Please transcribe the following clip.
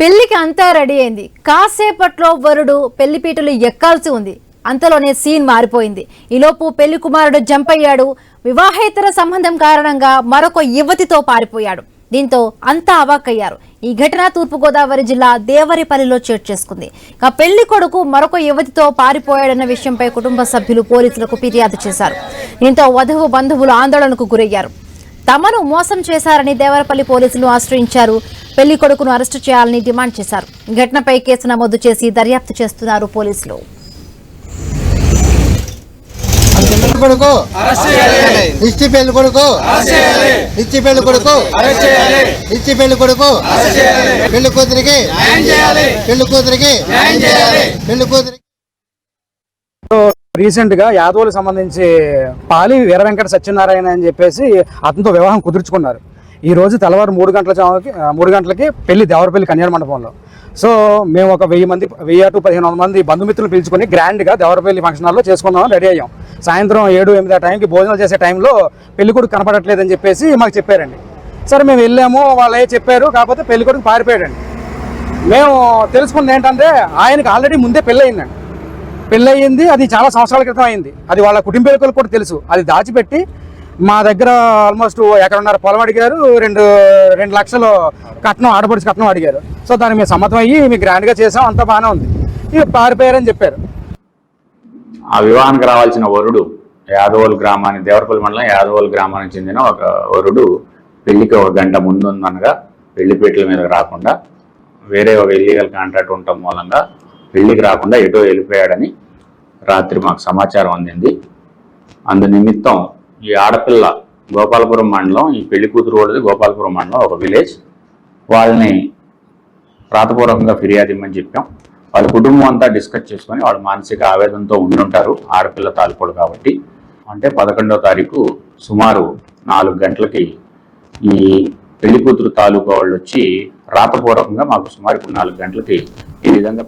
పెళ్లికి అంతా రెడీ అయింది. కాసేపట్లో వరుడు పెళ్లిపీటలు ఎక్కాల్సి ఉంది. అంతలోనే సీన్ మారిపోయింది. ఈలోపు పెళ్లి కుమారుడు జంప్ అయ్యాడు. వివాహేతర సంబంధం కారణంగా మరొక యువతితో పారిపోయాడు. దీంతో అంతా అవాక్కయ్యారు. ఈ ఘటన తూర్పుగోదావరి జిల్లా దేవరిపల్లిలో చోటు చేసుకుంది. పెళ్లి కొడుకు మరొక యువతితో పారిపోయాడన్న విషయంపై కుటుంబ సభ్యులు పోలీసులకు ఫిర్యాదు చేశారు. దీంతో వధువు బంధువులు ఆందోళనకు గురయ్యారు. తమను మోసం చేశారని దేవరపల్లి పోలీసులు ఆశ్రయించారు. పెళ్లి కొడుకును అరెస్టు చేయాలని డిమాండ్ చేశారు. ఘటనపై కేసు నమోదు చేసి దర్యాప్తు చేస్తున్నారు పోలీసులు. రీసెంట్ గా యాదవులకు సంబంధించి పాలి వీర వెంకట సత్యనారాయణ అని చెప్పేసి అతనితో వివాహం కుదుర్చుకున్నారు. ఈ రోజు తెల్లవారు 3 గంటలకి పెళ్లి దేవరపల్లి కళ్యాణ మండపంలో. సో మేము ఒక 1000 to 1500 మంది బంధుమిత్రులు పిలుచుకొని గ్రాండ్గా దేవరపల్లి ఫంక్షన్ హాల్లో చేసుకుందామని రెడీ అయ్యాం. సాయంత్రం 7-8 ఆ టైంకి భోజనాలు చేసే టైంలో పెళ్లి కొడుకు కనపడట్లేదని చెప్పేసి మాకు చెప్పారండి. సరే మేము వెళ్ళాము, వాళ్ళు చెప్పారు. కాకపోతే పెళ్లి కొడుకు పారిపోయాడండి. మేము తెలుసుకుంది ఏంటంటే ఆయనకు ఆల్రెడీ ముందే పెళ్ళి అయిందండి. పెళ్ళి అయ్యింది, అది చాలా సంవత్సరాల క్రితం అయింది. అది వాళ్ళ కుటుంబీకులకు కూడా తెలుసు. అది దాచిపెట్టి మా దగ్గర ఆల్మోస్ట్ 1.5 ఎకరాల పొలం అడిగారు. 2 లక్షలు కట్నం, ఆడపడిచి కట్నం అడిగారు. సో దానికి మేము సమ్మతం అయ్యి మేము గ్రాండ్గా చేసాం, అంతా బాగానే ఉంది. ఇక పారిపోయారని చెప్పారు. ఆ వివాహానికి రావాల్సిన వరుడు యాదవోలు గ్రామానికి, దేవరపల్లి మండలం యాదవోలు గ్రామానికి చెందిన ఒక వరుడు పెళ్లికి 1 గంట ముందు ఉందనగా పెళ్లిపీటల మీద రాకుండా వేరే ఒక ఇల్లీగల్ కాంట్రాక్ట్ ఉండటం మూలంగా పెళ్లికి రాకుండా ఎటో వెళ్ళిపోయాడని రాత్రి మాకు సమాచారం అందింది. అందు నిమిత్తం ఈ ఆడపిల్ల గోపాలపురం మండలం, ఈ పెళ్లి కూతురు వాళ్ళది గోపాలపురం మండలం ఒక విలేజ్. వాళ్ళని ప్రాతపూర్వకంగా ఫిర్యాదు ఇమ్మని చెప్పాం. వాళ్ళ కుటుంబం అంతా డిస్కస్ చేసుకొని వాళ్ళు మానసిక ఆవేదనతో ఉండుంటారు. ఆడపిల్ల తాలిపోడు కాబట్టి. అంటే 11వ తారీఖు సుమారు 4 గంటలకి ఈ పెళ్లి కూతురు తాలూకా వాళ్ళు వచ్చి రాతపూర్వకంగా మాకు సుమారు 4 గంటలకి ఈ విధంగా